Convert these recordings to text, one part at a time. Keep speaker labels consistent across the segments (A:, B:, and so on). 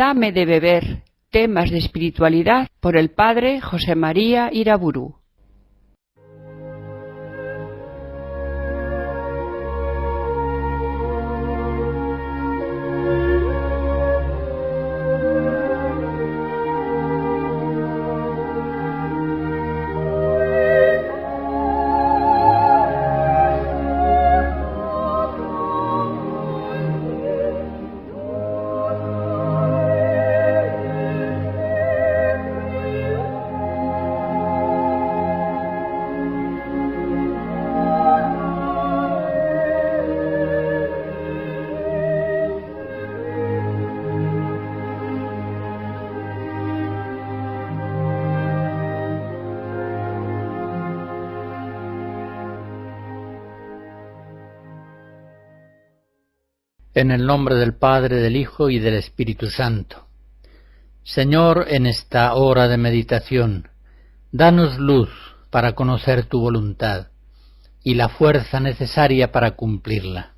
A: Dame de beber, temas de espiritualidad, por el padre José María Iraburu.
B: En el nombre del Padre, del Hijo y del Espíritu Santo. Señor, en esta hora de meditación, danos luz para conocer tu voluntad y la fuerza necesaria para cumplirla.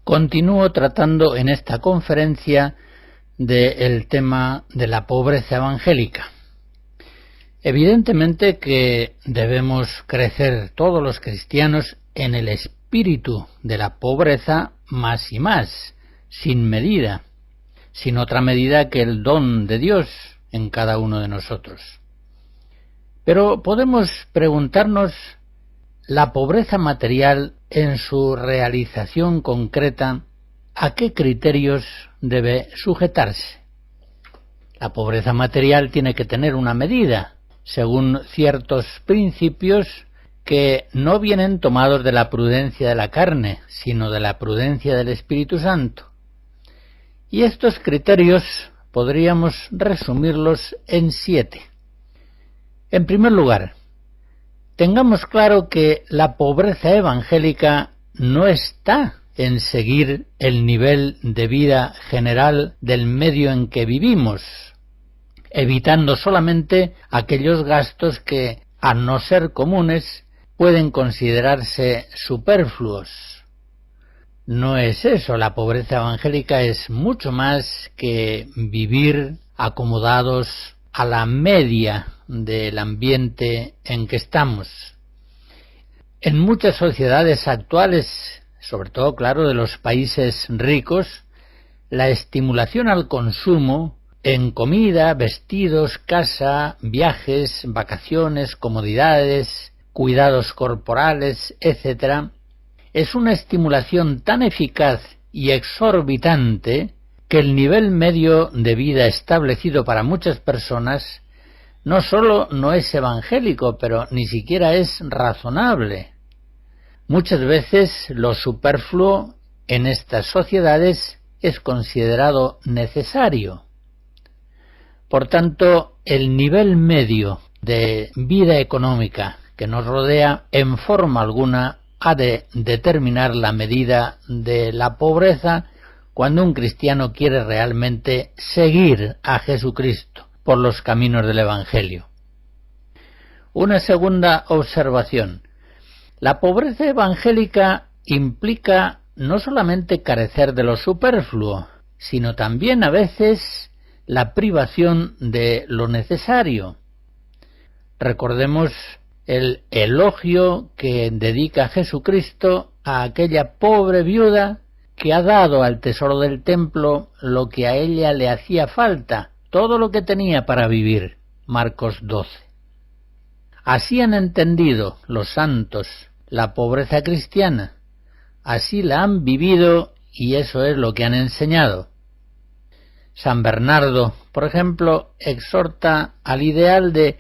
B: Continúo tratando en esta conferencia del tema de la pobreza evangélica. Evidentemente que debemos crecer todos los cristianos en el espíritu de la pobreza más y más, sin medida, sin otra medida que el don de Dios en cada uno de nosotros. Pero podemos preguntarnos, la pobreza material en su realización concreta, ¿a qué criterios debe sujetarse? La pobreza material tiene que tener una medida, según ciertos principios que no vienen tomados de la prudencia de la carne, sino de la prudencia del Espíritu Santo. Y estos criterios podríamos resumirlos en 7. En primer lugar, tengamos claro que la pobreza evangélica no está en seguir el nivel de vida general del medio en que vivimos, evitando solamente aquellos gastos que, a no ser comunes, pueden considerarse superfluos. No es eso, la pobreza evangélica es mucho más que vivir acomodados a la media del ambiente en que estamos. En muchas sociedades actuales, sobre todo, claro, de los países ricos, la estimulación al consumo en comida, vestidos, casa, viajes, vacaciones, comodidades, cuidados corporales, etc., es una estimulación tan eficaz y exorbitante que el nivel medio de vida establecido para muchas personas no solo no es evangélico, pero ni siquiera es razonable. Muchas veces lo superfluo en estas sociedades es considerado necesario. Por tanto, el nivel medio de vida económica que nos rodea en forma alguna ha de determinar la medida de la pobreza cuando un cristiano quiere realmente seguir a Jesucristo por los caminos del Evangelio. Una segunda observación. La pobreza evangélica implica no solamente carecer de lo superfluo, sino también a veces la privación de lo necesario. Recordemos el elogio que dedica Jesucristo a aquella pobre viuda que ha dado al tesoro del templo lo que a ella le hacía falta, todo lo que tenía para vivir. Marcos 12. Así han entendido los santos la pobreza cristiana, así la han vivido y eso es lo que han enseñado. San Bernardo, por ejemplo, exhorta al ideal de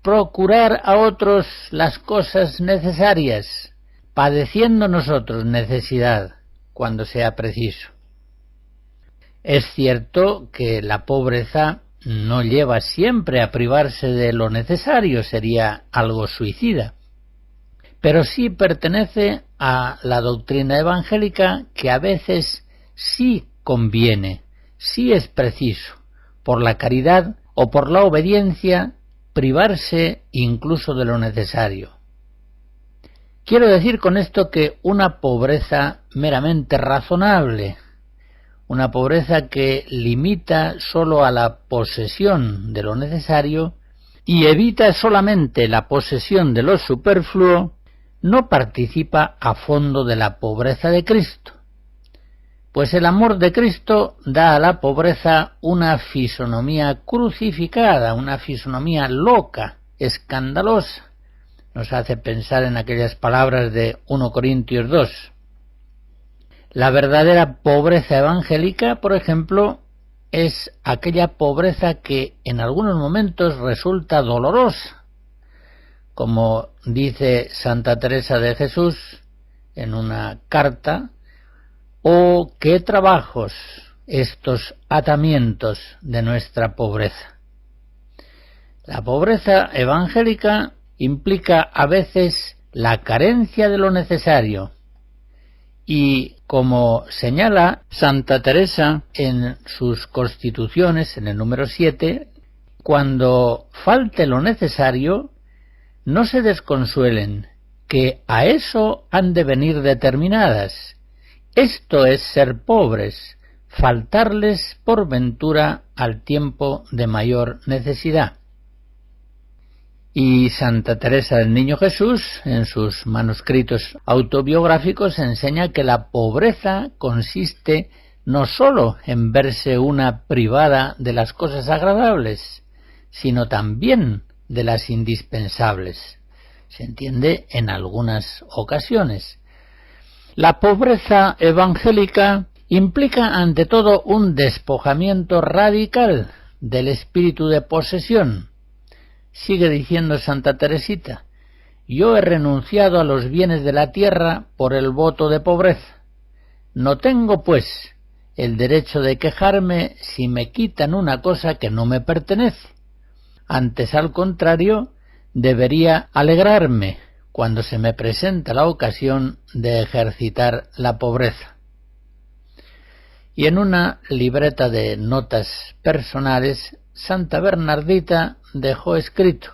B: procurar a otros las cosas necesarias, padeciendo nosotros necesidad cuando sea preciso. Es cierto que la pobreza no lleva siempre a privarse de lo necesario, sería algo suicida, pero sí pertenece a la doctrina evangélica que a veces sí conviene, sí es preciso, por la caridad o por la obediencia, privarse incluso de lo necesario. Quiero decir con esto que una pobreza meramente razonable, una pobreza que limita solo a la posesión de lo necesario y evita solamente la posesión de lo superfluo, no participa a fondo de la pobreza de Cristo, pues el amor de Cristo da a la pobreza una fisonomía crucificada, una fisonomía loca, escandalosa. Nos hace pensar en aquellas palabras de 1 Corintios 2. La verdadera pobreza evangélica, por ejemplo, es aquella pobreza que en algunos momentos resulta dolorosa, como dice Santa Teresa de Jesús en una carta: «Oh, qué trabajos estos atamientos de nuestra pobreza». La pobreza evangélica implica a veces la carencia de lo necesario, y como señala Santa Teresa en sus Constituciones, en el número 7, cuando falte lo necesario, no se desconsuelen, que a eso han de venir determinadas. Esto es ser pobres, faltarles por ventura al tiempo de mayor necesidad. Y Santa Teresa del Niño Jesús, en sus manuscritos autobiográficos, enseña que la pobreza consiste no sólo en verse una privada de las cosas agradables, sino también de las indispensables. Se entiende en algunas ocasiones. La pobreza evangélica implica ante todo un despojamiento radical del espíritu de posesión. Sigue diciendo Santa Teresita: «Yo he renunciado a los bienes de la tierra por el voto de pobreza. No tengo, pues, el derecho de quejarme si me quitan una cosa que no me pertenece. Antes, al contrario, debería alegrarme cuando se me presenta la ocasión de ejercitar la pobreza». Y en una libreta de notas personales, Santa Bernardita dejó escrito: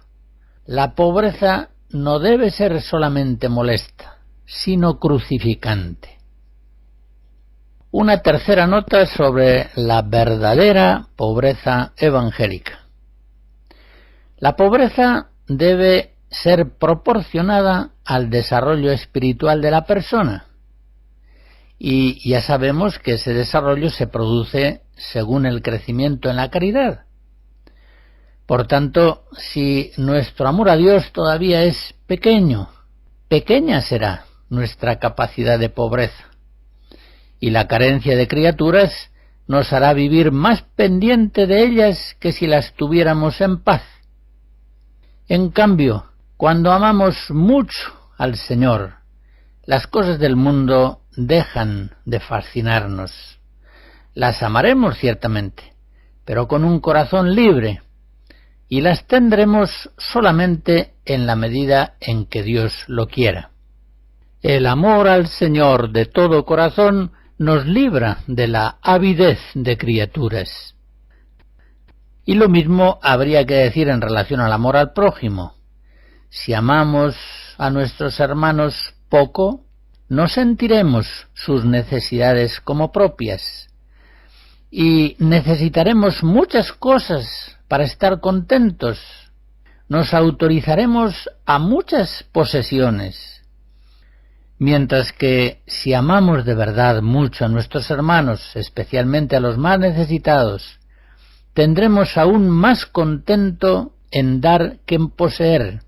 B: «La pobreza no debe ser solamente molesta, sino crucificante». Una tercera nota sobre la verdadera pobreza evangélica. La pobreza debe ser proporcionada al desarrollo espiritual de la persona, y ya sabemos que ese desarrollo se produce según el crecimiento en la caridad. Por tanto, si nuestro amor a Dios todavía es pequeño, pequeña será nuestra capacidad de pobreza, y la carencia de criaturas nos hará vivir más pendiente de ellas que si las tuviéramos en paz. En cambio, cuando amamos mucho al Señor, las cosas del mundo dejan de fascinarnos. Las amaremos ciertamente, pero con un corazón libre, y las tendremos solamente en la medida en que Dios lo quiera. El amor al Señor de todo corazón nos libra de la avidez de criaturas. Y lo mismo habría que decir en relación al amor al prójimo. Si amamos a nuestros hermanos poco, no sentiremos sus necesidades como propias, y necesitaremos muchas cosas para estar contentos. Nos autorizaremos a muchas posesiones, mientras que si amamos de verdad mucho a nuestros hermanos, especialmente a los más necesitados, tendremos aún más contento en dar que en poseer.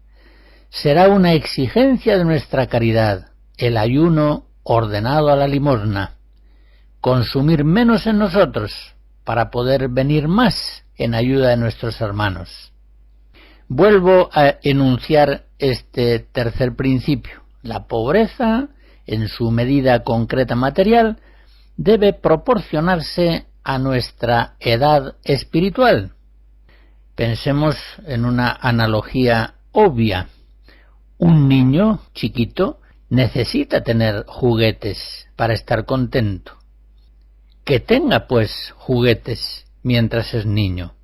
B: Será una exigencia de nuestra caridad el ayuno ordenado a la limosna, consumir menos en nosotros para poder venir más en ayuda de nuestros hermanos. Vuelvo a enunciar este tercer principio. La pobreza, en su medida concreta material, debe proporcionarse a nuestra edad espiritual. Pensemos en una analogía obvia. Un niño chiquito necesita tener juguetes para estar contento. Que tenga, pues, juguetes mientras es niño,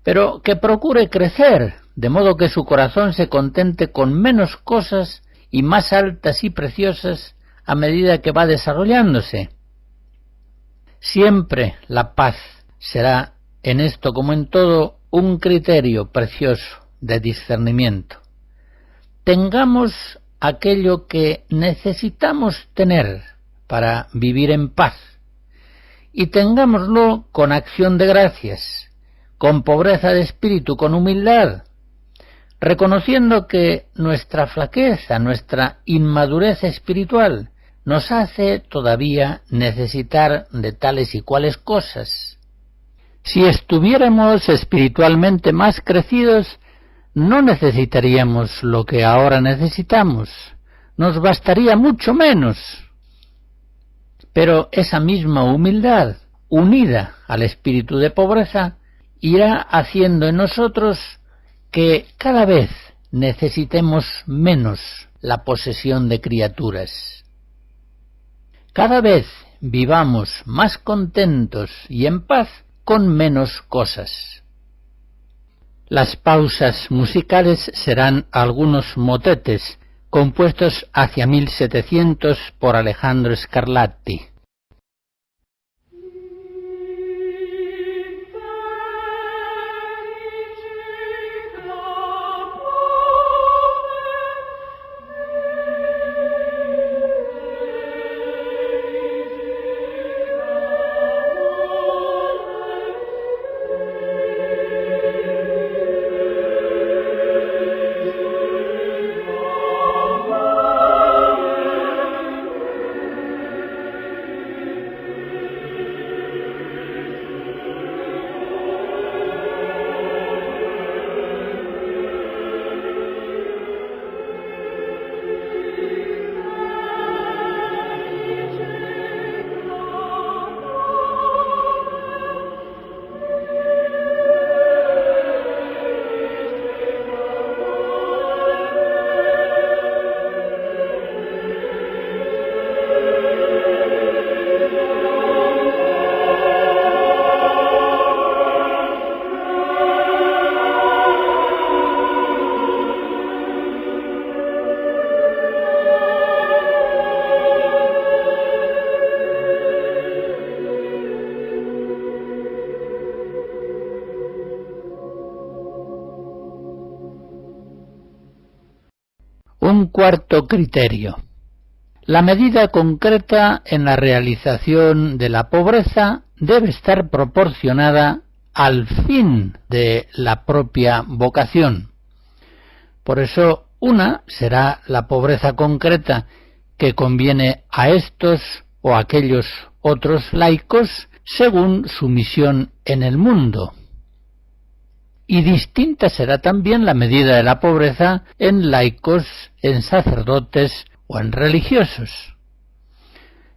B: pero que procure crecer, de modo que su corazón se contente con menos cosas y más altas y preciosas a medida que va desarrollándose. Siempre la paz será en esto como en todo un criterio precioso de discernimiento. Tengamos aquello que necesitamos tener para vivir en paz y tengámoslo con acción de gracias, con pobreza de espíritu, con humildad, reconociendo que nuestra flaqueza, nuestra inmadurez espiritual nos hace todavía necesitar de tales y cuales cosas. Si estuviéramos espiritualmente más crecidos, no necesitaríamos lo que ahora necesitamos, nos bastaría mucho menos. Pero esa misma humildad, unida al espíritu de pobreza, irá haciendo en nosotros que cada vez necesitemos menos la posesión de criaturas. Cada vez vivamos más contentos y en paz con menos cosas. Las pausas musicales serán algunos motetes compuestos hacia 1700 por Alejandro Scarlatti. Un cuarto criterio. La medida concreta en la realización de la pobreza debe estar proporcionada al fin de la propia vocación. Por eso, una será la pobreza concreta que conviene a estos o aquellos otros laicos según su misión en el mundo. Y distinta será también la medida de la pobreza en laicos, en sacerdotes o en religiosos.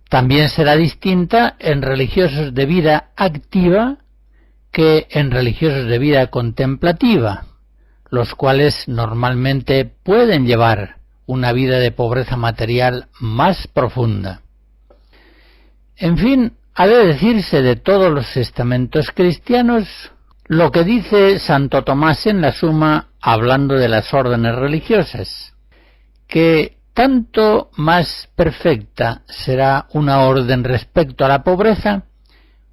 B: También será distinta en religiosos de vida activa que en religiosos de vida contemplativa, los cuales normalmente pueden llevar una vida de pobreza material más profunda. En fin, ha de decirse de todos los estamentos cristianos lo que dice Santo Tomás en la Suma hablando de las órdenes religiosas, que tanto más perfecta será una orden respecto a la pobreza,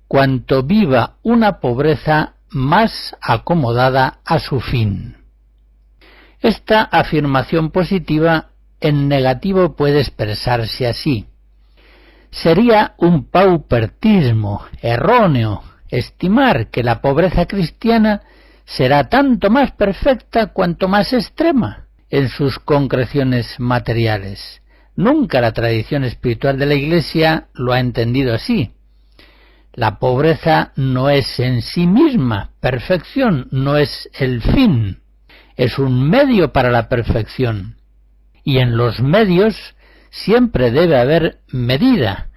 B: cuanto viva una pobreza más acomodada a su fin. Esta afirmación positiva en negativo puede expresarse así. Sería un paupertismo erróneo estimar que la pobreza cristiana será tanto más perfecta cuanto más extrema en sus concreciones materiales. Nunca la tradición espiritual de la Iglesia lo ha entendido así. La pobreza no es en sí misma perfección, no es el fin, es un medio para la perfección. Y en los medios siempre debe haber medida,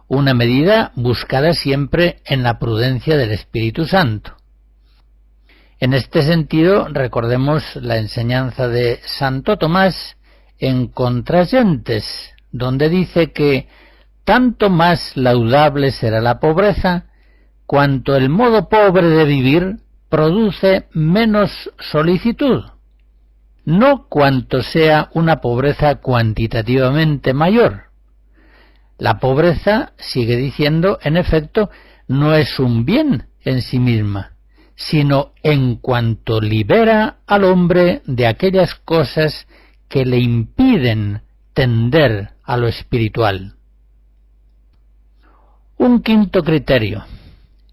B: una medida buscada siempre en la prudencia del Espíritu Santo. En este sentido, recordemos la enseñanza de Santo Tomás en Contragentes, donde dice que tanto más laudable será la pobreza, cuanto el modo pobre de vivir produce menos solicitud, no cuanto sea una pobreza cuantitativamente mayor. La pobreza, sigue diciendo, en efecto, no es un bien en sí misma, sino en cuanto libera al hombre de aquellas cosas que le impiden tender a lo espiritual. Un quinto criterio.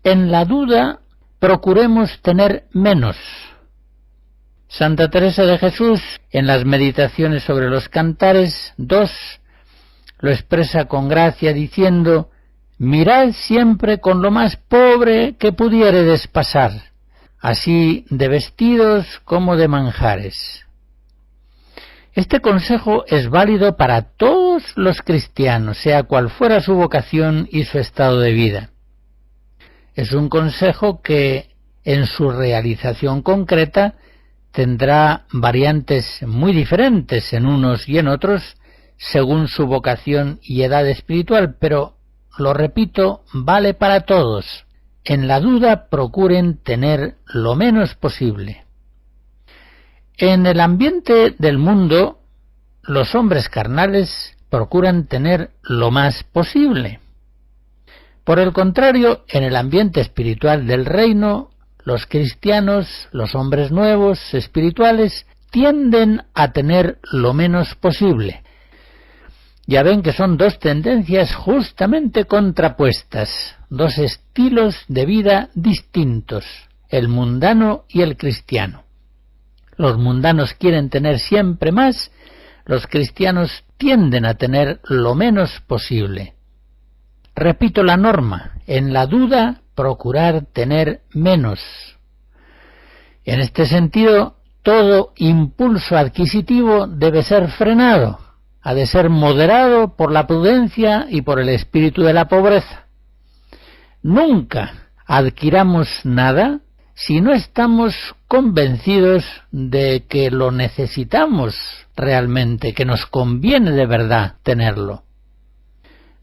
B: En la duda procuremos tener menos. Santa Teresa de Jesús, en las Meditaciones sobre los Cantares 2, lo expresa con gracia diciendo: mirad siempre con lo más pobre que pudiéredes pasar, así de vestidos como de manjares. Este consejo es válido para todos los cristianos, sea cual fuera su vocación y su estado de vida. Es un consejo que, en su realización concreta, tendrá variantes muy diferentes en unos y en otros, según su vocación y edad espiritual, pero, lo repito, vale para todos. En la duda procuren tener lo menos posible. En el ambiente del mundo, los hombres carnales procuran tener lo más posible. Por el contrario, en el ambiente espiritual del reino, los cristianos, los hombres nuevos, espirituales, tienden a tener lo menos posible. Ya ven que son dos tendencias justamente contrapuestas, dos estilos de vida distintos, el mundano y el cristiano. Los mundanos quieren tener siempre más, los cristianos tienden a tener lo menos posible. Repito la norma, en la duda procurar tener menos. En este sentido, todo impulso adquisitivo debe ser frenado, ha de ser moderado por la prudencia y por el espíritu de la pobreza. Nunca adquiramos nada si no estamos convencidos de que lo necesitamos realmente, que nos conviene de verdad tenerlo.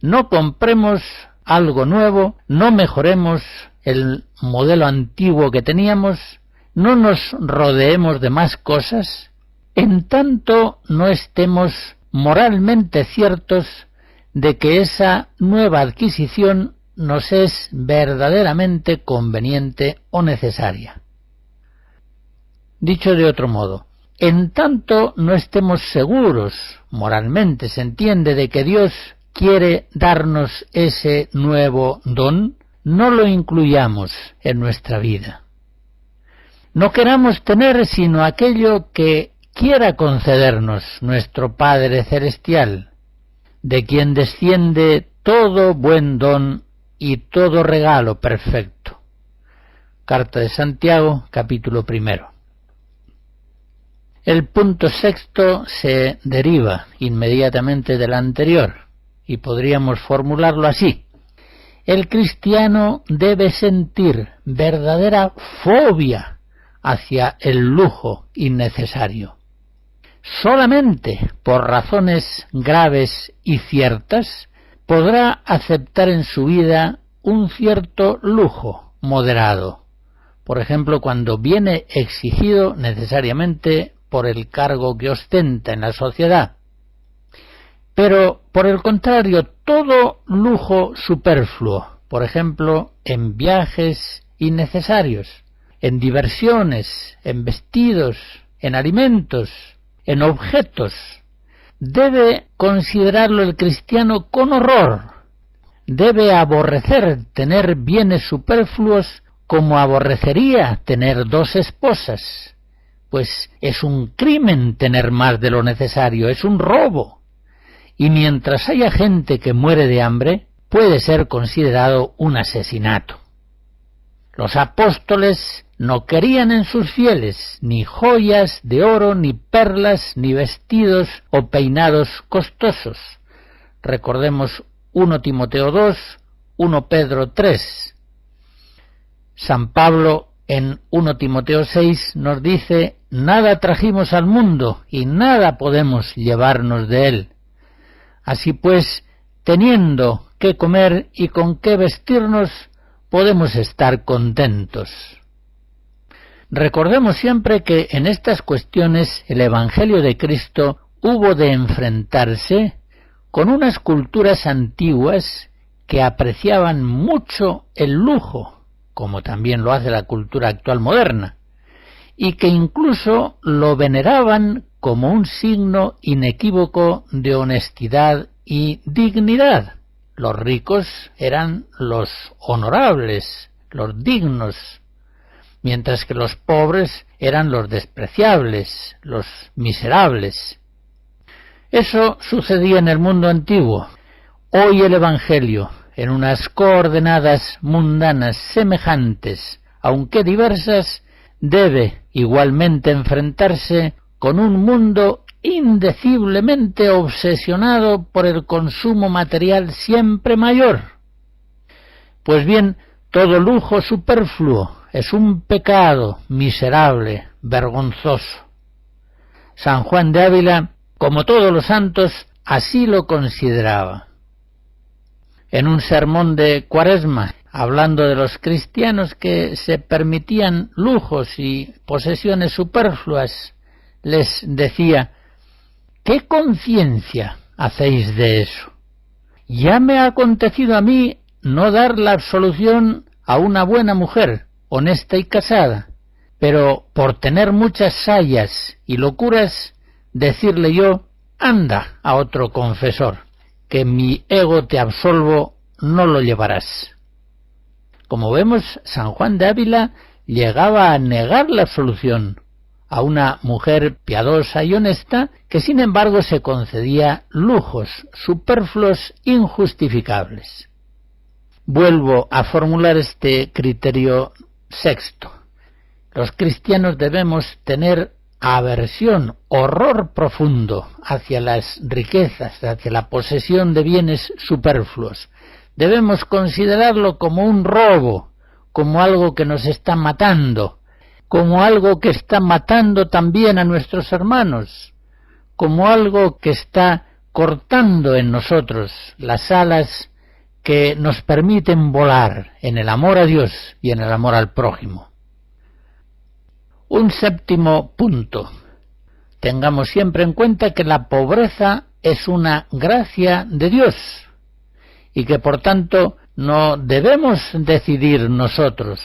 B: No compremos algo nuevo, no mejoremos el modelo antiguo que teníamos, no nos rodeemos de más cosas, en tanto no estemos moralmente ciertos de que esa nueva adquisición nos es verdaderamente conveniente o necesaria. Dicho de otro modo, en tanto no estemos seguros, moralmente se entiende, de que Dios quiere darnos ese nuevo don, no lo incluyamos en nuestra vida. No queramos tener sino aquello que quiera concedernos nuestro Padre Celestial, de quien desciende todo buen don y todo regalo perfecto. Carta de Santiago, capítulo 1. El punto sexto se deriva inmediatamente del anterior, y podríamos formularlo así: el cristiano debe sentir verdadera fobia hacia el lujo innecesario. Solamente por razones graves y ciertas podrá aceptar en su vida un cierto lujo moderado, por ejemplo, cuando viene exigido necesariamente por el cargo que ostenta en la sociedad. Pero, por el contrario, todo lujo superfluo, por ejemplo, en viajes innecesarios, en diversiones, en vestidos, en alimentos, en objetos, debe considerarlo el cristiano con horror. Debe aborrecer tener bienes superfluos como aborrecería tener 2 esposas, pues es un crimen tener más de lo necesario, es un robo. Y mientras haya gente que muere de hambre, puede ser considerado un asesinato. Los apóstoles no querían en sus fieles ni joyas de oro, ni perlas, ni vestidos o peinados costosos. Recordemos 1 Timoteo 2, 1 Pedro 3. San Pablo en 1 Timoteo 6 nos dice: nada trajimos al mundo y nada podemos llevarnos de él. Así pues, teniendo qué comer y con qué vestirnos, podemos estar contentos. Recordemos siempre que en estas cuestiones el Evangelio de Cristo hubo de enfrentarse con unas culturas antiguas que apreciaban mucho el lujo, como también lo hace la cultura actual moderna, y que incluso lo veneraban como un signo inequívoco de honestidad y dignidad. Los ricos eran los honorables, los dignos, mientras que los pobres eran los despreciables, los miserables. Eso sucedía en el mundo antiguo. Hoy el Evangelio, en unas coordenadas mundanas semejantes, aunque diversas, debe igualmente enfrentarse con un mundo indeciblemente obsesionado por el consumo material siempre mayor. Pues bien, todo lujo superfluo es un pecado miserable, vergonzoso. San Juan de Ávila, como todos los santos, así lo consideraba. En un sermón de Cuaresma, hablando de los cristianos que se permitían lujos y posesiones superfluas, les decía: ¿qué conciencia hacéis de eso? Ya me ha acontecido a mí no dar la absolución a una buena mujer, honesta y casada, pero por tener muchas sayas y locuras, decirle yo: anda a otro confesor, que mi ego te absolvo, no lo llevarás. Como vemos, San Juan de Ávila llegaba a negar la absolución a una mujer piadosa y honesta que sin embargo se concedía lujos superfluos injustificables. Vuelvo a formular este criterio sexto. Los cristianos debemos tener aversión, horror profundo hacia las riquezas, hacia la posesión de bienes superfluos. Debemos considerarlo como un robo, como algo que nos está matando, como algo que está matando también a nuestros hermanos, como algo que está cortando en nosotros las alas que nos permiten volar en el amor a Dios y en el amor al prójimo. Un séptimo punto. Tengamos siempre en cuenta que la pobreza es una gracia de Dios y que por tanto no debemos decidir nosotros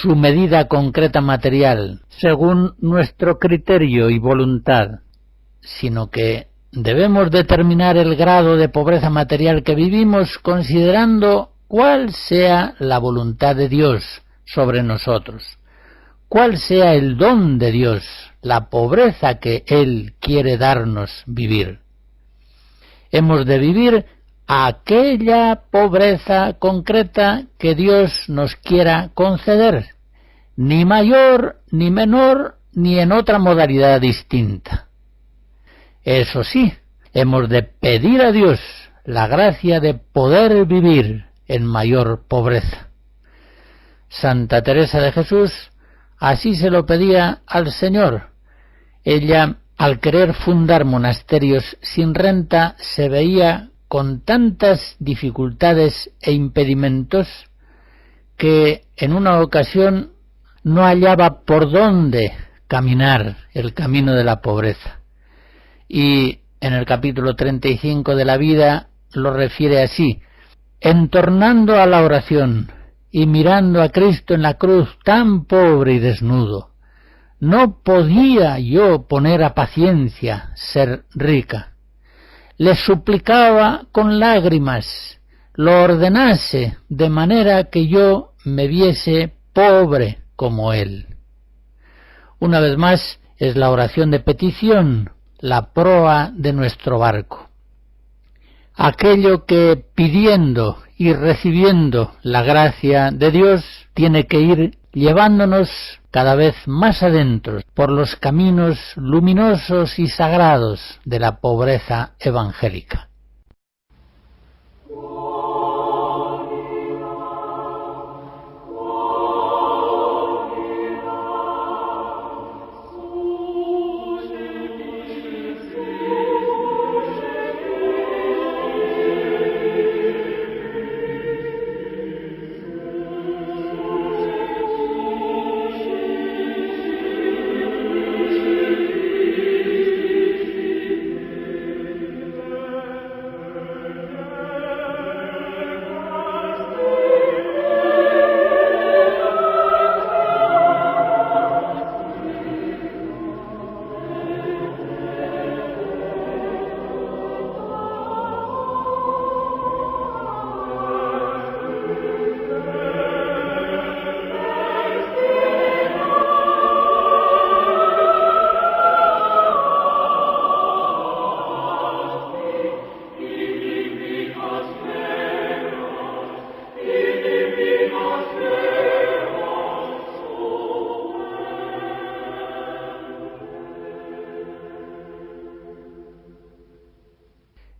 B: su medida concreta material según nuestro criterio y voluntad, sino que debemos determinar el grado de pobreza material que vivimos considerando cuál sea la voluntad de Dios sobre nosotros, cuál sea el don de Dios, la pobreza que Él quiere darnos vivir. Hemos de vivir aquella pobreza concreta que Dios nos quiera conceder, ni mayor, ni menor, ni en otra modalidad distinta. Eso sí, hemos de pedir a Dios la gracia de poder vivir en mayor pobreza. Santa Teresa de Jesús así se lo pedía al Señor. Ella, al querer fundar monasterios sin renta, se veía con tantas dificultades e impedimentos que en una ocasión no hallaba por dónde caminar el camino de la pobreza. Y en el capítulo 35 de la vida lo refiere así: entornando a la oración y mirando a Cristo en la cruz tan pobre y desnudo, no podía yo poner a paciencia ser rica. Le suplicaba con lágrimas lo ordenase de manera que yo me viese pobre como Él. Una vez más, es la oración de petición la proa de nuestro barco. Aquello que pidiendo y recibiendo la gracia de Dios tiene que ir llevándonos cada vez más adentro por los caminos luminosos y sagrados de la pobreza evangélica.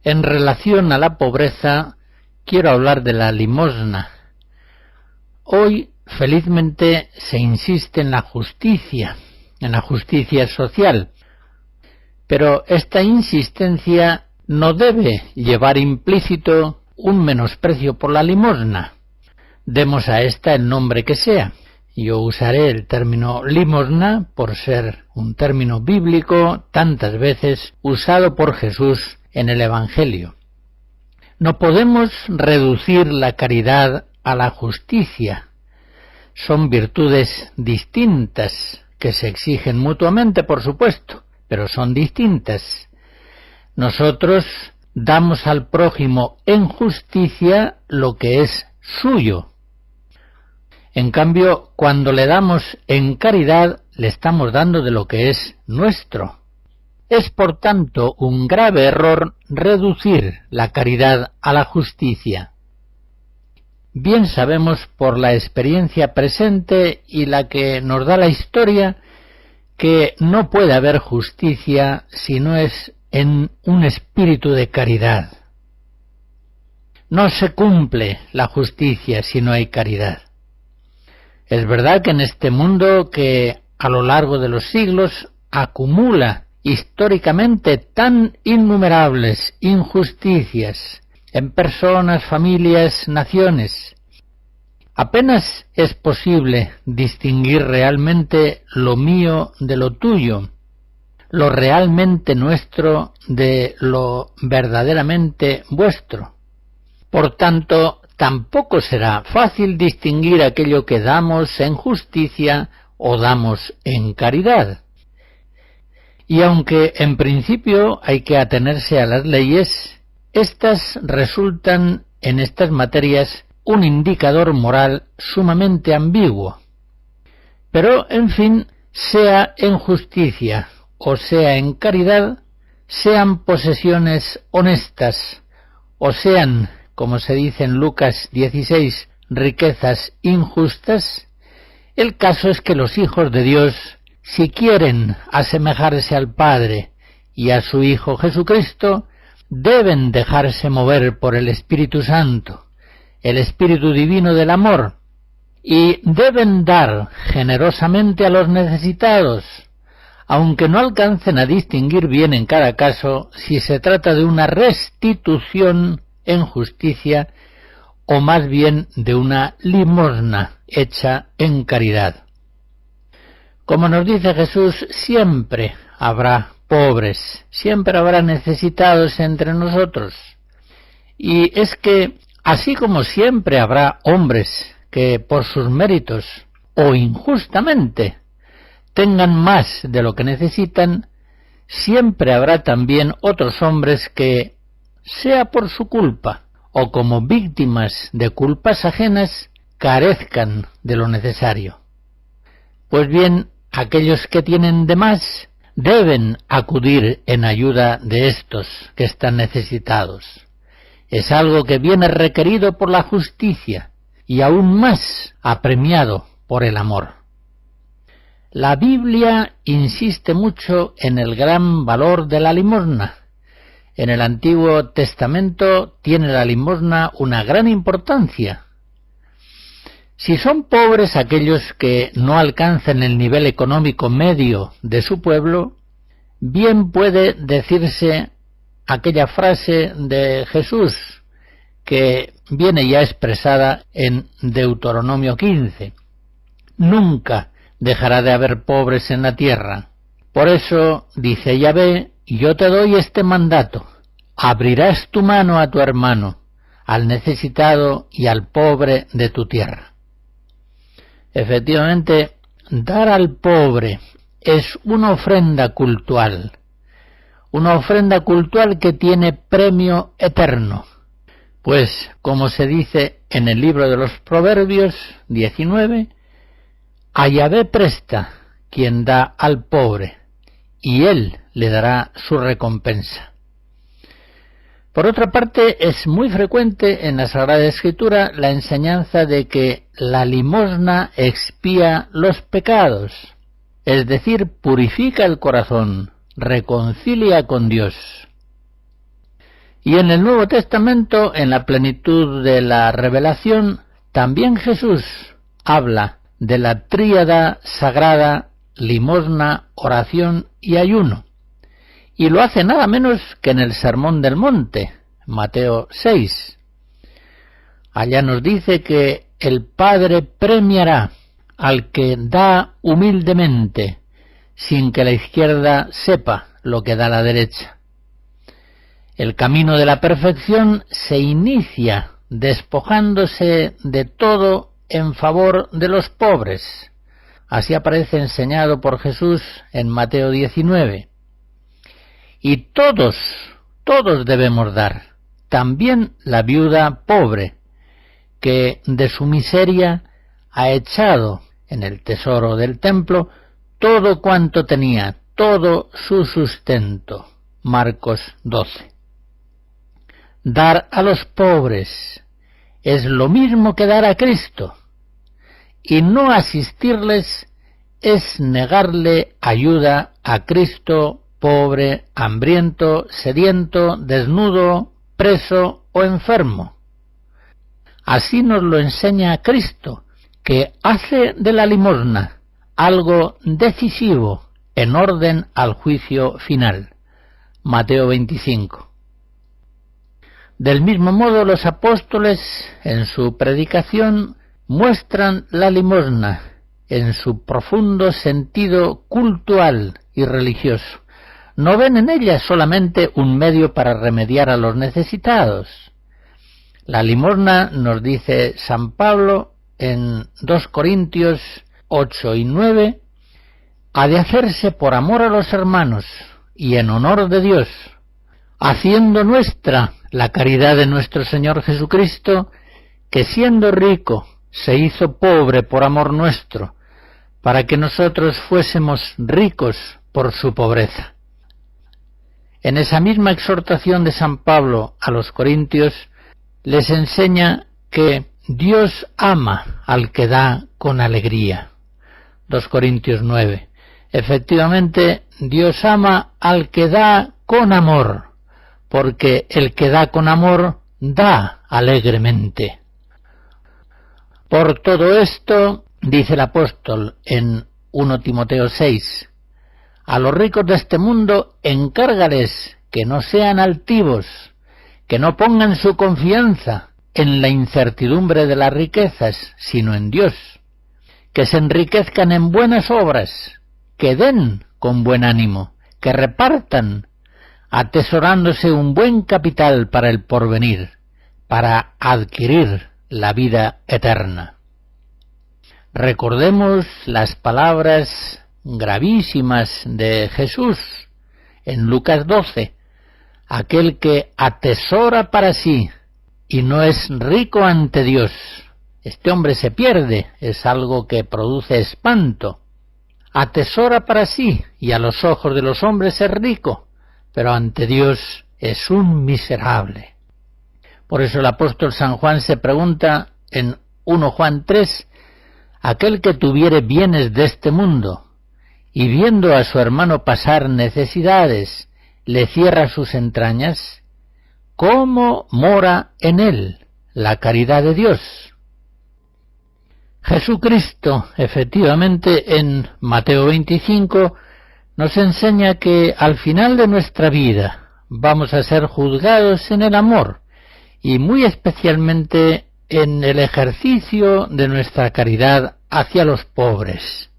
B: En relación a la pobreza, quiero hablar de la limosna. Hoy, felizmente, se insiste en la justicia social, pero esta insistencia no debe llevar implícito un menosprecio por la limosna. Demos a esta el nombre que sea. Yo usaré el término limosna por ser un término bíblico tantas veces usado por Jesús en el Evangelio. No podemos reducir la caridad a la justicia. Son virtudes distintas que se exigen mutuamente, por supuesto, pero son distintas. Nosotros damos al prójimo en justicia lo que es suyo. En cambio, cuando le damos en caridad, le estamos dando de lo que es nuestro. Es, por tanto, un grave error reducir la caridad a la justicia. Bien sabemos por la experiencia presente y la que nos da la historia que no puede haber justicia si no es en un espíritu de caridad. No se cumple la justicia si no hay caridad. Es verdad que en este mundo que a lo largo de los siglos acumula históricamente tan innumerables injusticias en personas, familias, naciones, apenas es posible distinguir realmente lo mío de lo tuyo, lo realmente nuestro de lo verdaderamente vuestro. Por tanto, tampoco será fácil distinguir aquello que damos en justicia o damos en caridad. Y aunque en principio hay que atenerse a las leyes, éstas resultan en estas materias un indicador moral sumamente ambiguo. Pero, en fin, sea en justicia o sea en caridad, sean posesiones honestas o sean, como se dice en Lucas 16, riquezas injustas, el caso es que los hijos de Dios, si quieren asemejarse al Padre y a su Hijo Jesucristo, deben dejarse mover por el Espíritu Santo, el Espíritu Divino del amor, y deben dar generosamente a los necesitados, aunque no alcancen a distinguir bien en cada caso si se trata de una restitución en justicia o más bien de una limosna hecha en caridad. Como nos dice Jesús, siempre habrá pobres, siempre habrá necesitados entre nosotros. Y es que, así como siempre habrá hombres que por sus méritos o injustamente tengan más de lo que necesitan, siempre habrá también otros hombres que, sea por su culpa o como víctimas de culpas ajenas, carezcan de lo necesario. Pues bien, aquellos que tienen de más deben acudir en ayuda de estos que están necesitados. Es algo que viene requerido por la justicia y aún más apremiado por el amor. La Biblia insiste mucho en el gran valor de la limosna. En el Antiguo Testamento tiene la limosna una gran importancia. Si son pobres aquellos que no alcanzan el nivel económico medio de su pueblo, bien puede decirse aquella frase de Jesús que viene ya expresada en Deuteronomio 15. Nunca dejará de haber pobres en la tierra. Por eso, dice Yahvé, yo te doy este mandato: abrirás tu mano a tu hermano, al necesitado y al pobre de tu tierra. Efectivamente, dar al pobre es una ofrenda cultual que tiene premio eterno. Pues, como se dice en el libro de los Proverbios 19, a Yahvé presta quien da al pobre, y él le dará su recompensa. Por otra parte, es muy frecuente en la Sagrada Escritura la enseñanza de que la limosna expía los pecados, es decir, purifica el corazón, reconcilia con Dios. Y en el Nuevo Testamento, en la plenitud de la revelación, también Jesús habla de la tríada sagrada: limosna, oración y ayuno. Y lo hace nada menos que en el Sermón del Monte, Mateo 6. Allá nos dice que el Padre premiará al que da humildemente, sin que la izquierda sepa lo que da la derecha. El camino de la perfección se inicia despojándose de todo en favor de los pobres. Así aparece enseñado por Jesús en Mateo 19. Y todos debemos dar, también la viuda pobre, que de su miseria ha echado en el tesoro del templo todo cuanto tenía, todo su sustento. Marcos 12. Dar a los pobres es lo mismo que dar a Cristo, y no asistirles es negarle ayuda a Cristo, pobre, hambriento, sediento, desnudo, preso o enfermo. Así nos lo enseña Cristo, que hace de la limosna algo decisivo en orden al juicio final. Mateo 25. Del mismo modo, los apóstoles, en su predicación, muestran la limosna en su profundo sentido cultural y religioso. No ven en ella solamente un medio para remediar a los necesitados. La limosna, nos dice San Pablo en 2 Corintios 8 y 9, ha de hacerse por amor a los hermanos y en honor de Dios, haciendo nuestra la caridad de nuestro Señor Jesucristo, que siendo rico se hizo pobre por amor nuestro, para que nosotros fuésemos ricos por su pobreza. En esa misma exhortación de San Pablo a los corintios, les enseña que Dios ama al que da con alegría. 2 Corintios 9. Efectivamente, Dios ama al que da con amor, porque el que da con amor da alegremente. Por todo esto, dice el apóstol en 1 Timoteo 6, a los ricos de este mundo encárgales que no sean altivos, que no pongan su confianza en la incertidumbre de las riquezas, sino en Dios, que se enriquezcan en buenas obras, que den con buen ánimo, que repartan, atesorándose un buen capital para el porvenir, para adquirir la vida eterna. Recordemos las palabras gravísimas de Jesús en Lucas 12, aquel que atesora para sí y no es rico ante Dios. Este hombre se pierde, es algo que produce espanto. Atesora para sí y a los ojos de los hombres es rico, pero ante Dios es un miserable. Por eso el apóstol San Juan se pregunta en 1 Juan 3, aquel que tuviere bienes de este mundo y viendo a su hermano pasar necesidades, le cierra sus entrañas, ¿cómo mora en él la caridad de Dios? Jesucristo, efectivamente, en Mateo 25, nos enseña que al final de nuestra vida vamos a ser juzgados en el amor y muy especialmente en el ejercicio de nuestra caridad hacia los pobres.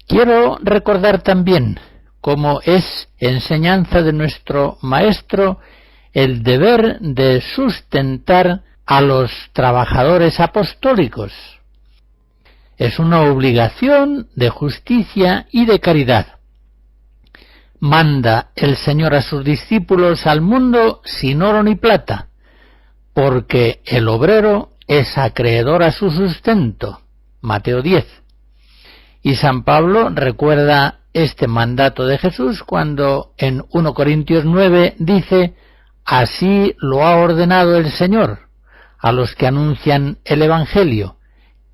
B: Quiero recordar también cómo es enseñanza de nuestro Maestro el deber de sustentar a los trabajadores apostólicos. Es una obligación de justicia y de caridad. Manda el Señor a sus discípulos al mundo sin oro ni plata, porque el obrero es acreedor a su sustento. Mateo 10. Y San Pablo recuerda este mandato de Jesús cuando en 1 Corintios 9 dice, así lo ha ordenado el Señor a los que anuncian el Evangelio,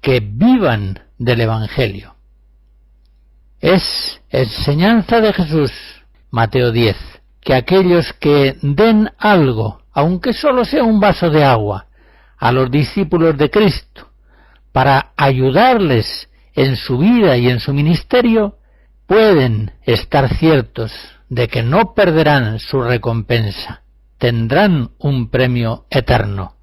B: que vivan del Evangelio. Es enseñanza de Jesús, Mateo 10, que aquellos que den algo, aunque solo sea un vaso de agua, a los discípulos de Cristo, para ayudarles en su vida y en su ministerio, pueden estar ciertos de que no perderán su recompensa, tendrán un premio eterno.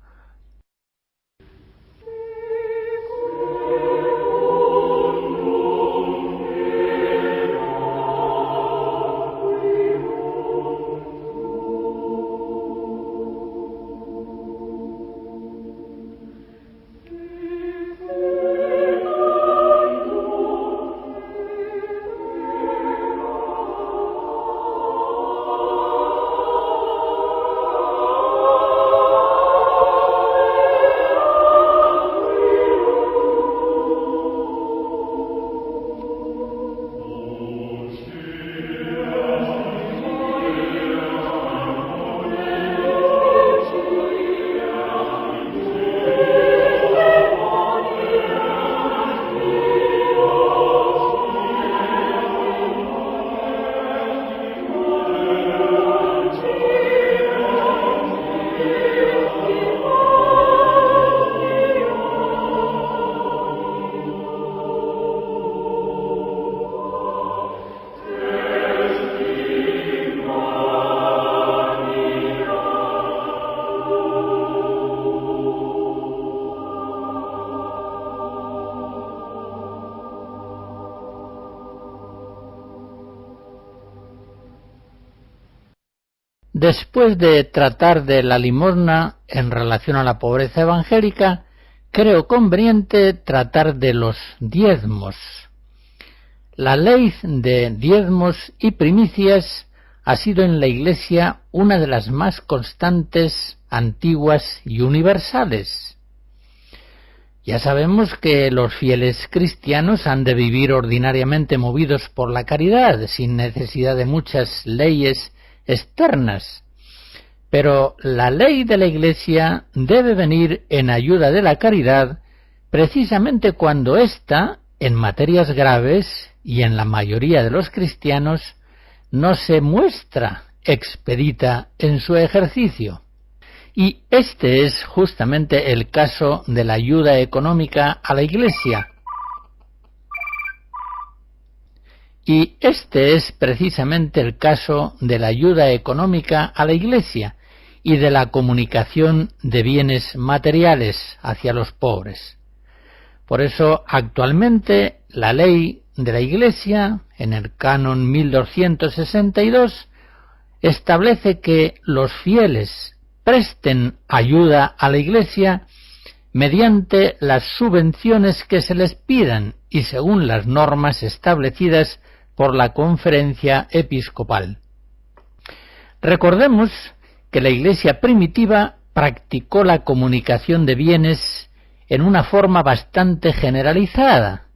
B: Después de tratar de la limosna en relación a la pobreza evangélica, creo conveniente tratar de los diezmos. La ley de diezmos y primicias ha sido en la Iglesia una de las más constantes, antiguas y universales. Ya sabemos que los fieles cristianos han de vivir ordinariamente movidos por la caridad, sin necesidad de muchas leyes externas, pero la ley de la Iglesia debe venir en ayuda de la caridad precisamente cuando ésta, en materias graves y en la mayoría de los cristianos, no se muestra expedita en su ejercicio. Y este es justamente el caso de la ayuda económica a la Iglesia. Y este es precisamente el caso de la ayuda económica a la Iglesia y de la comunicación de bienes materiales hacia los pobres. Por eso, actualmente, la ley de la Iglesia, en el canon 1262, establece que los fieles presten ayuda a la Iglesia mediante las subvenciones que se les pidan y según las normas establecidas por la Conferencia Episcopal. Recordemos que la Iglesia primitiva practicó la comunicación de bienes en una forma bastante generalizada,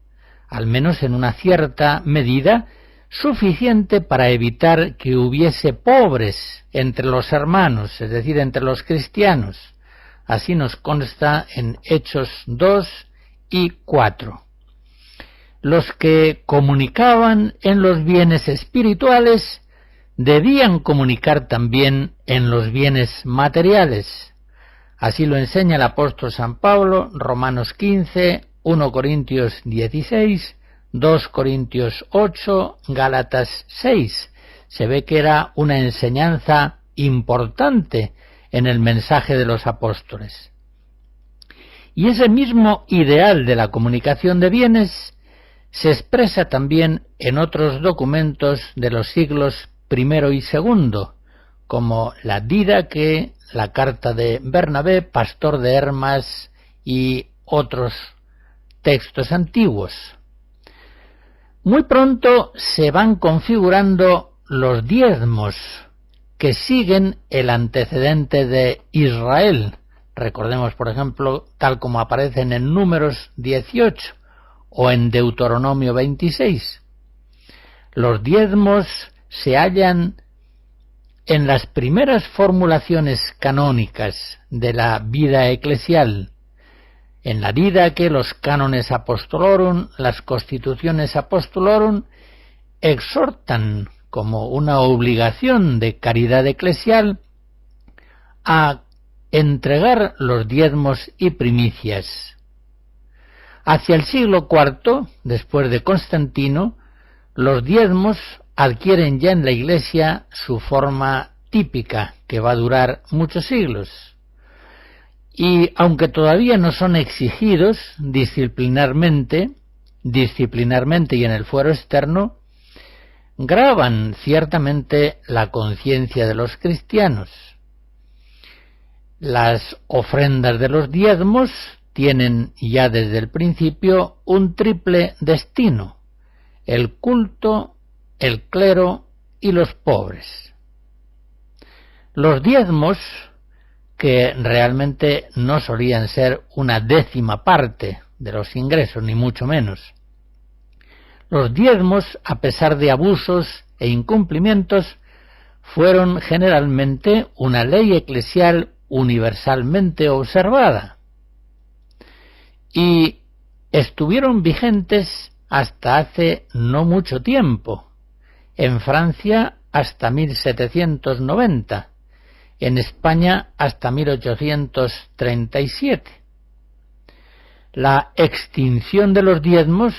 B: al menos en una cierta medida suficiente para evitar que hubiese pobres entre los hermanos, es decir, entre los cristianos. Así nos consta en Hechos 2 y 4. Los que comunicaban en los bienes espirituales debían comunicar también en los bienes materiales. Así lo enseña el apóstol San Pablo, Romanos 15, 1 Corintios 16, 2 Corintios 8, Gálatas 6. Se ve que era una enseñanza importante en el mensaje de los apóstoles. Y ese mismo ideal de la comunicación de bienes se expresa también en otros documentos de los siglos I y II, como la Didache, la carta de Bernabé, pastor de Hermas y otros textos antiguos. Muy pronto se van configurando los diezmos que siguen el antecedente de Israel. Recordemos, por ejemplo, tal como aparecen en Números 18 o en Deuteronomio 26. Los diezmos se hallan en las primeras formulaciones canónicas de la vida eclesial. En la Didache, los cánones apostolorum, las constituciones apostolorum, exhortan como una obligación de caridad eclesial a entregar los diezmos y primicias. Hacia el siglo IV, después de Constantino, los diezmos adquieren ya en la Iglesia su forma típica, que va a durar muchos siglos. Y aunque todavía no son exigidos disciplinarmente y en el fuero externo, gravan ciertamente la conciencia de los cristianos. Las ofrendas de los diezmos tienen ya desde el principio un triple destino: el culto, el clero y los pobres. Los diezmos, que realmente no solían ser una décima parte de los ingresos, ni mucho menos. Los diezmos, a pesar de abusos e incumplimientos, fueron generalmente una ley eclesial universalmente observada y estuvieron vigentes hasta hace no mucho tiempo, en Francia hasta 1790, en España hasta 1837. La extinción de los diezmos,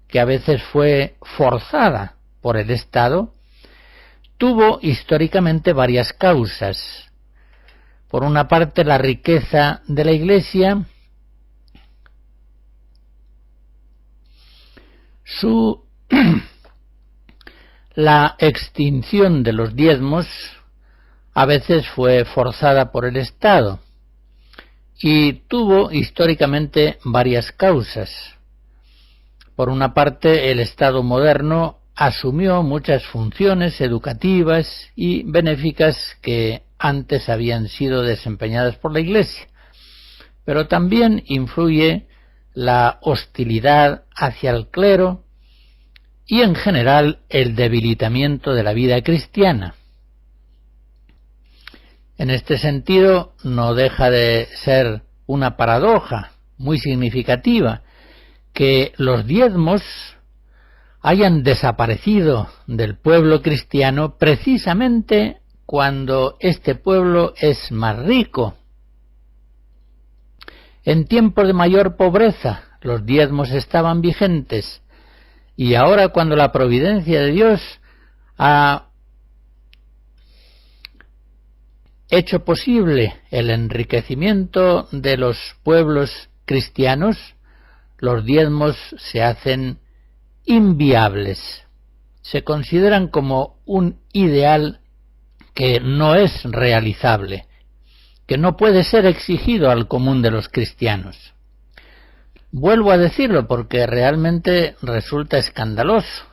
B: que a veces fue forzada por el Estado, tuvo históricamente varias causas. Por una parte, la riqueza de la Iglesia, la extinción de los diezmos a veces fue forzada por el Estado y tuvo históricamente varias causas. Por una parte, el Estado moderno asumió muchas funciones educativas y benéficas que antes habían sido desempeñadas por la Iglesia, pero también influye la hostilidad hacia el clero y en general el debilitamiento de la vida cristiana. En este sentido, no deja de ser una paradoja muy significativa que los diezmos hayan desaparecido del pueblo cristiano precisamente cuando este pueblo es más rico. En tiempos de mayor pobreza, los diezmos estaban vigentes, y ahora, cuando la providencia de Dios ha hecho posible el enriquecimiento de los pueblos cristianos, los diezmos se hacen inviables. Se consideran como un ideal que no es realizable, que no puede ser exigido al común de los cristianos. Vuelvo a decirlo porque realmente resulta escandaloso.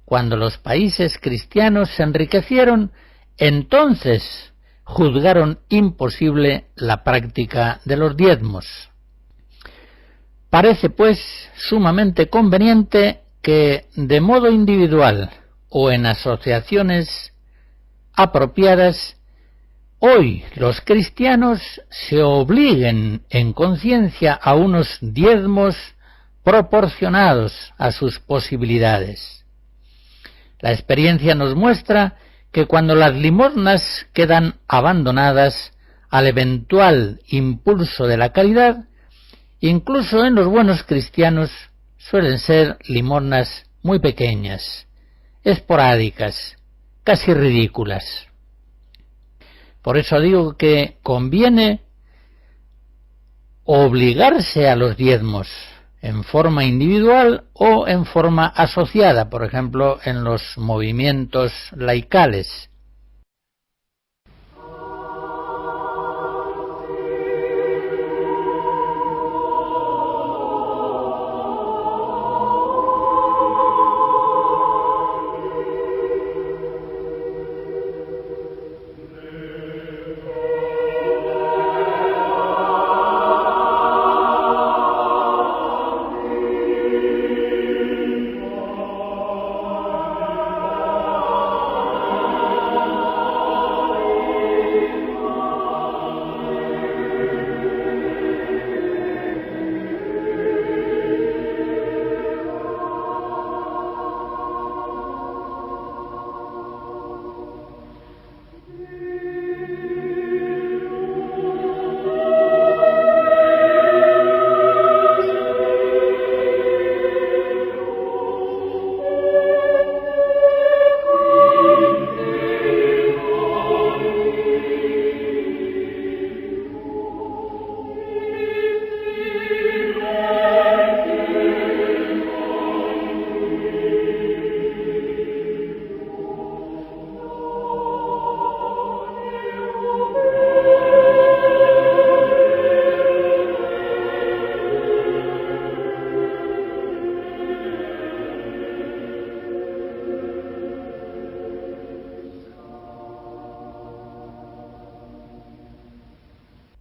B: Cuando los países cristianos se enriquecieron, entonces juzgaron imposible la práctica de los diezmos. Parece, pues, sumamente conveniente que, de modo individual o en asociaciones apropiadas, hoy los cristianos se obliguen en conciencia a unos diezmos proporcionados a sus posibilidades. La experiencia nos muestra que cuando las limosnas quedan abandonadas al eventual impulso de la caridad, incluso en los buenos cristianos suelen ser limosnas muy pequeñas, esporádicas, casi ridículas. Por eso digo que conviene obligarse a los diezmos en forma individual o en forma asociada, por ejemplo, en los movimientos laicales.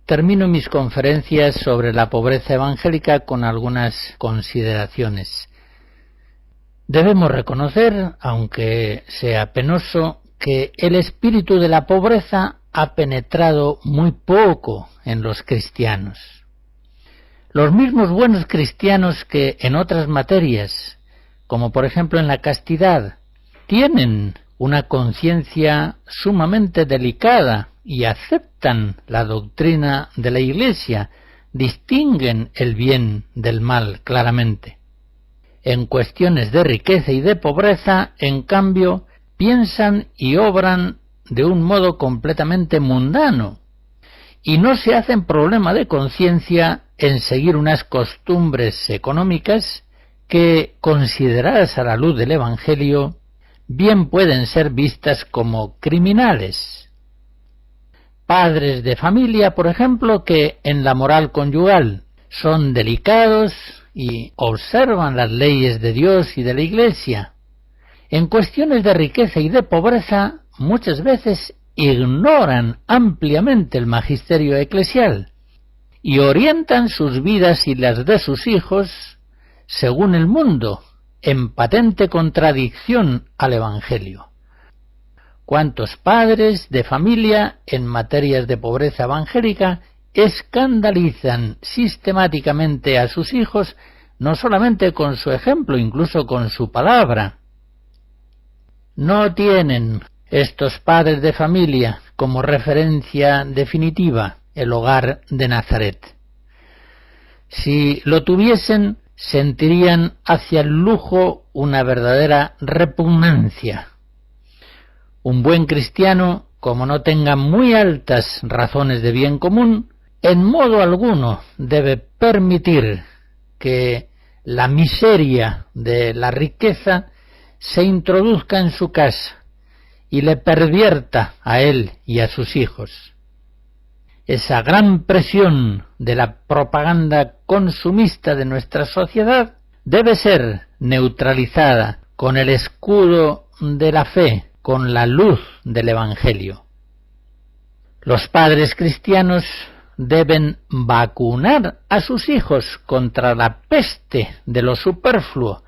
B: termino mis conferencias sobre la pobreza evangélica con algunas consideraciones. Debemos reconocer, aunque sea penoso, que el espíritu de la pobreza ha penetrado muy poco en los cristianos. Los mismos buenos cristianos que en otras materias, como por ejemplo en la castidad, tienen una conciencia sumamente delicada y aceptan la doctrina de la Iglesia, distinguen el bien del mal claramente. En cuestiones de riqueza y de pobreza, en cambio, piensan y obran de un modo completamente mundano, y no se hacen problema de conciencia en seguir unas costumbres económicas que, consideradas a la luz del Evangelio, bien pueden ser vistas como criminales. Padres de familia, por ejemplo, que en la moral conyugal son delicados y observan las leyes de Dios y de la Iglesia. En cuestiones de riqueza y de pobreza, muchas veces ignoran ampliamente el magisterio eclesial y orientan sus vidas y las de sus hijos según el mundo, en patente contradicción al Evangelio. ¿Cuántos padres de familia en materias de pobreza evangélica escandalizan sistemáticamente a sus hijos, no solamente con su ejemplo, incluso con su palabra? No tienen estos padres de familia como referencia definitiva el hogar de Nazaret. Si lo tuviesen, sentirían hacia el lujo una verdadera repugnancia. Un buen cristiano, como no tenga muy altas razones de bien común, en modo alguno debe permitir que la miseria de la riqueza se introduzca en su casa y le pervierta a él y a sus hijos. Esa gran presión de la propaganda consumista de nuestra sociedad debe ser neutralizada con el escudo de la fe, con la luz del Evangelio. Los padres cristianos deben vacunar a sus hijos contra la peste de lo superfluo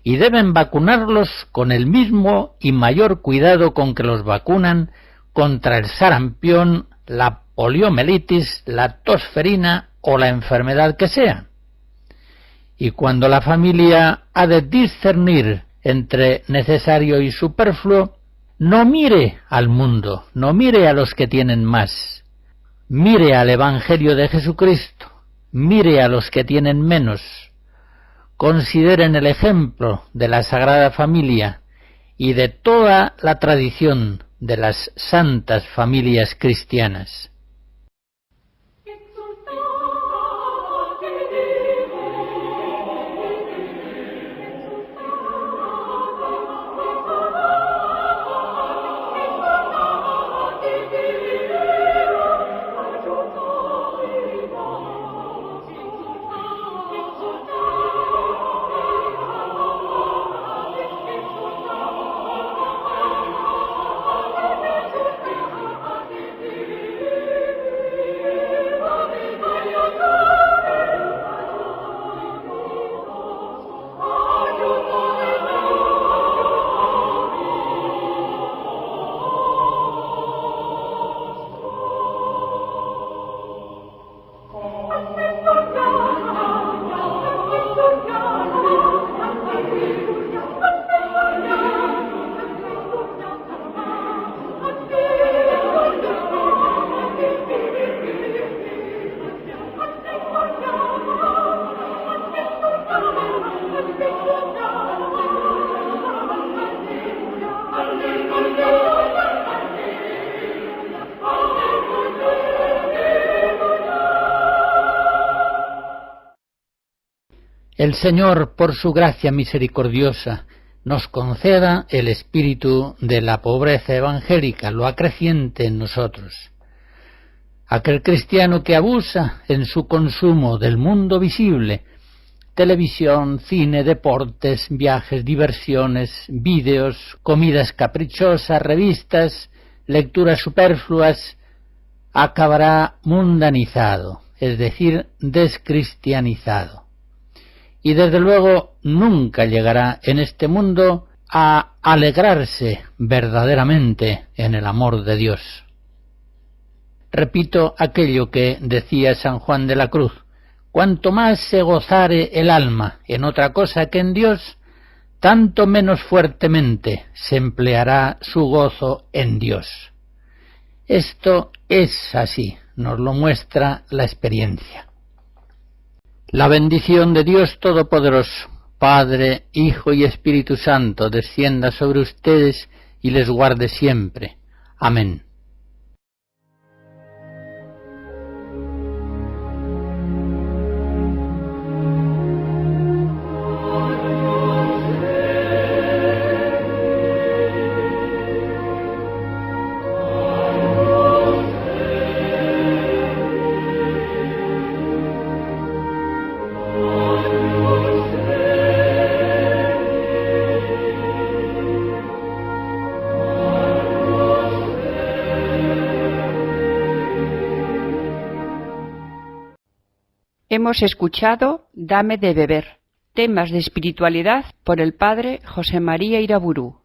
B: y deben vacunarlos con el mismo y mayor cuidado con que los vacunan contra el sarampión, la poliomielitis, la tosferina o la enfermedad que sea. Y cuando la familia ha de discernir entre necesario y superfluo, no mire al mundo, no mire a los que tienen más, mire al Evangelio de Jesucristo, mire a los que tienen menos. Consideren el ejemplo de la Sagrada Familia y de toda la tradición de las santas familias cristianas. El Señor, por su gracia misericordiosa, nos conceda el espíritu de la pobreza evangélica, lo acreciente en nosotros. Aquel cristiano que abusa en su consumo del mundo visible, televisión, cine, deportes, viajes, diversiones, vídeos, comidas caprichosas, revistas, lecturas superfluas, acabará mundanizado, es decir, descristianizado. Y desde luego nunca llegará en este mundo a alegrarse verdaderamente en el amor de Dios. Repito aquello que decía San Juan de la Cruz: cuanto más se gozare el alma en otra cosa que en Dios, tanto menos fuertemente se empleará su gozo en Dios. Esto es así, nos lo muestra la experiencia. La bendición de Dios Todopoderoso, Padre, Hijo y Espíritu Santo, descienda sobre ustedes y les guarde siempre. Amén.
A: Hemos escuchado Dame de beber, temas de espiritualidad por el padre José María Iraburu.